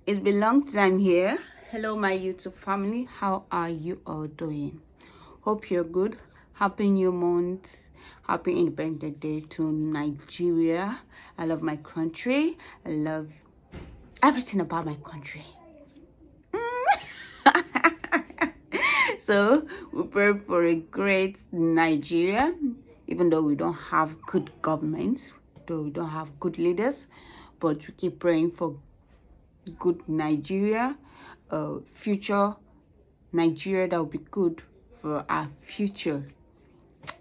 It's been a long time here. Hello, my YouTube family. How are you all doing? Hope you're good. Happy New Month. Happy Independence Day to Nigeria. I love my country. I love everything about my country. So we pray for a great Nigeria, even though we don't have good government, though we don't have good leaders, but we keep praying for good Nigeria, future Nigeria that will be good for our future.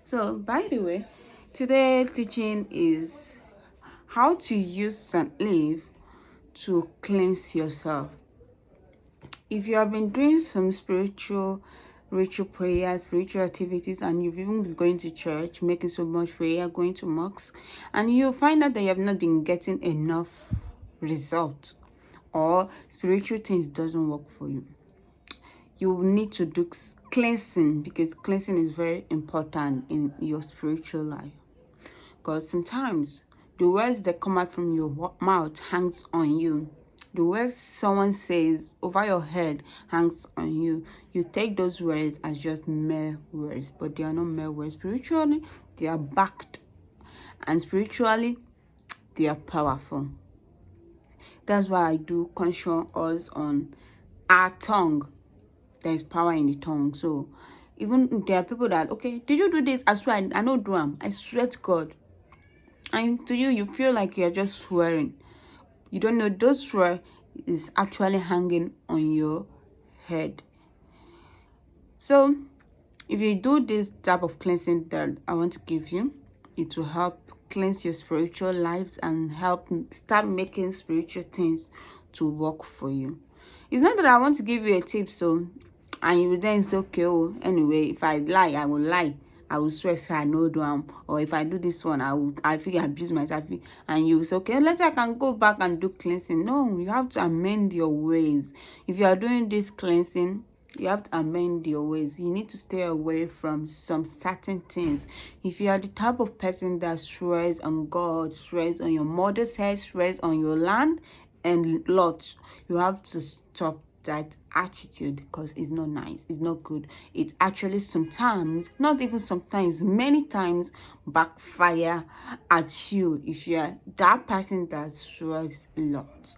So, by the way, today teaching is how to use scent leaf to cleanse yourself. If you have been doing some spiritual ritual prayers, spiritual activities, and you've even been going to church, making so much prayer, going to mosques, and you find out that you have not been getting enough results, or spiritual things doesn't work for you, you need to do cleansing, because cleansing is very important in your spiritual life. Because sometimes the words that come out from your mouth hangs on you. The words someone says over your head hangs on you. You take those words as just mere words, but they are not mere words. Spiritually, they are backed, and spiritually, they are powerful. That's why I do conscious us on our tongue. There is power in the tongue. So even there are people that, okay, did you do this? I swear, I know do them. I swear to God. And to you, you feel like you're just swearing. You don't know those swear is actually hanging on your head. So if you do this type of cleansing that I want to give you, it will help cleanse your spiritual lives and help start making spiritual things to work for you. It's not that I want to give you a tip, so and you then say, okay, oh, anyway, if I lie, I will lie. I will swear, say I know do or if I do this one, I feel abuse myself, and you say, okay, later I can go back and do cleansing. No, you have to amend your ways. If you are doing this cleansing, you have to amend your ways. You need to stay away from some certain things. If you are the type of person that swears on God, swears on your mother's head, swears on your land and lots, you have to stop that attitude, because it's not nice, it's not good. It actually sometimes, not even sometimes, many times backfire at you if you are that person that swears a lot.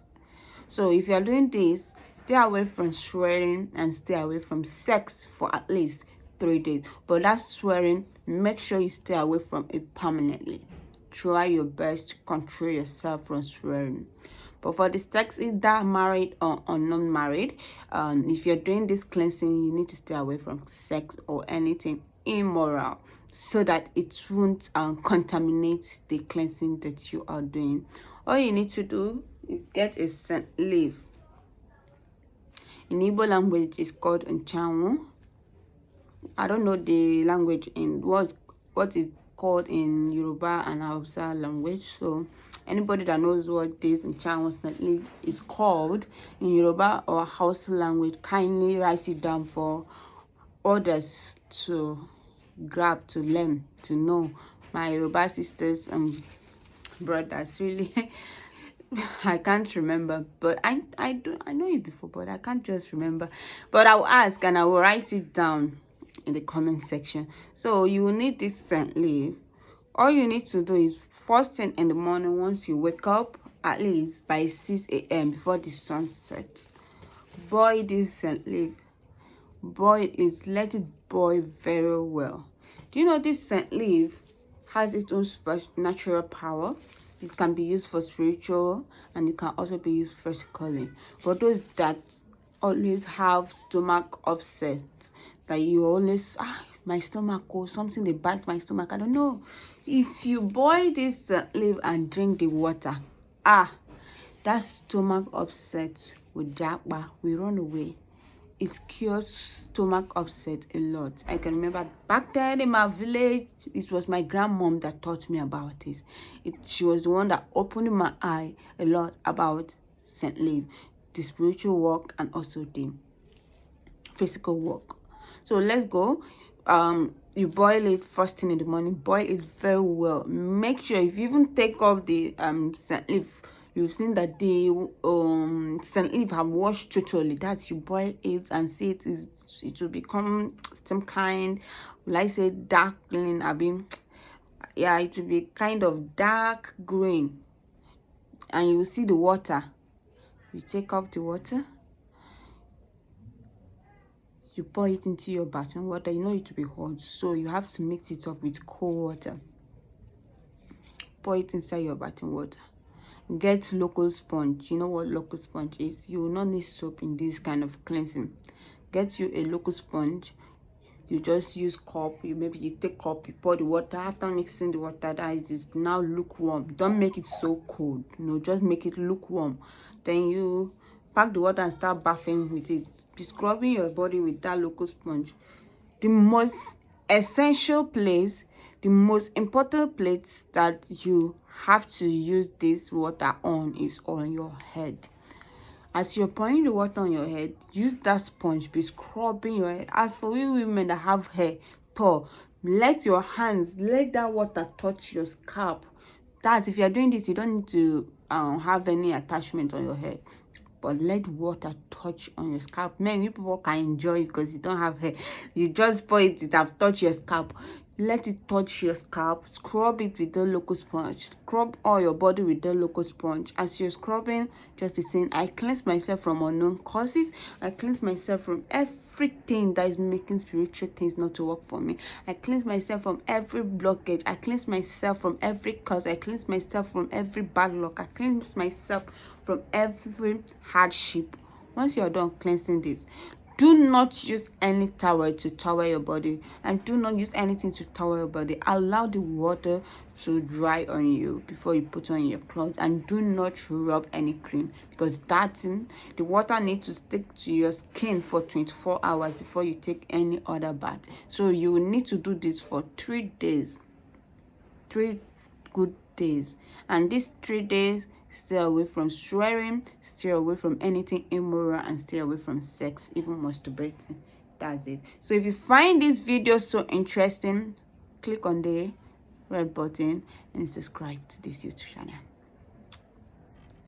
So if you are doing this, stay away from swearing and stay away from sex for at least 3 days. But that swearing, make sure you stay away from it permanently. Try your best to control yourself from swearing. But for the sex, either married or non-married, if you're doing this cleansing, you need to stay away from sex or anything immoral, so that it won't contaminate the cleansing that you are doing. All you need to do is get a scent leaf. In Igbo language, it's called Nchanwu. I don't know the language in what it's called in Yoruba and Hausa language. So anybody that knows what this Nchanwu scent leaf is called in Yoruba or Hausa language, kindly write it down for others to grab, to learn, to know. My Yoruba sisters and brothers, really. I can't remember, but I know it before, but I can't just remember. But I'll ask and I will write it down in the comment section. So you will need this scent leaf. All you need to do is first thing in the morning, once you wake up, at least by 6 a.m. before the sun sets, boil this scent leaf. Boil it, let it boil very well. Do you know this scent leaf has its own natural power? It can be used for spiritual and it can also be used physically. For those that always have stomach upset, that you always, my stomach, or something, they bite my stomach, I don't know. If you boil this leaf and drink the water, that stomach upset will run away. It cures stomach upset a lot. I can remember back then in my village, it was my grandmom that taught me about this. She was the one that opened my eye a lot about St. Leaf, the spiritual work and also the physical work. So let's go. You boil it first thing in the morning. Boil it very well. Make sure if you even take off the St. Leaf, You've seen that the scent leaf have washed totally. That's you boil it and see it will become some kind, will I say dark green? I mean, yeah, it will be kind of dark green, and you will see the water. You take up the water, you pour it into your bathing water. You know it will be hot, so you have to mix it up with cold water. Pour it inside your bathing water. Get local sponge. You know what local sponge is? You will not need soap in this kind of cleansing. Get you a local sponge. You just use cup. Maybe you take cup, you pour the water. After mixing the water, that is now lukewarm. Don't make it so cold. No, just make it lukewarm. Then you pack the water and start bathing with it. Be scrubbing your body with that local sponge. The most essential place, the most important place that you have to use this water on is on your head. As you're pouring the water on your head, use that sponge, be scrubbing your head. As for we women that have hair tall, let your hands, let that water touch your scalp. That's if you're doing this, you don't need to have any attachment on your hair, but let water touch on your scalp. Many people can enjoy it because you don't have hair. You just pour it, it have touched your scalp. Let it touch your scalp. Scrub it with the local sponge. Scrub all your body with the local sponge. As you're scrubbing, just be saying, I cleanse myself from unknown causes. I cleanse myself from everything that is making spiritual things not to work for me. I cleanse myself from every blockage. I cleanse myself from every cause. I cleanse myself from every bad luck. I cleanse myself from every hardship. Once you're done cleansing this, do not use any towel to towel your body, and do not use anything to towel your body. Allow the water to dry on you before you put on your clothes, and do not rub any cream, because the water needs to stick to your skin for 24 hours before you take any other bath. So you will need to do this for 3 days, 3 good days, and these 3 days, stay away from swearing, stay away from anything immoral, and stay away from sex, even masturbating. That's it. So if you find this video so interesting, click on the red button and subscribe to this YouTube channel.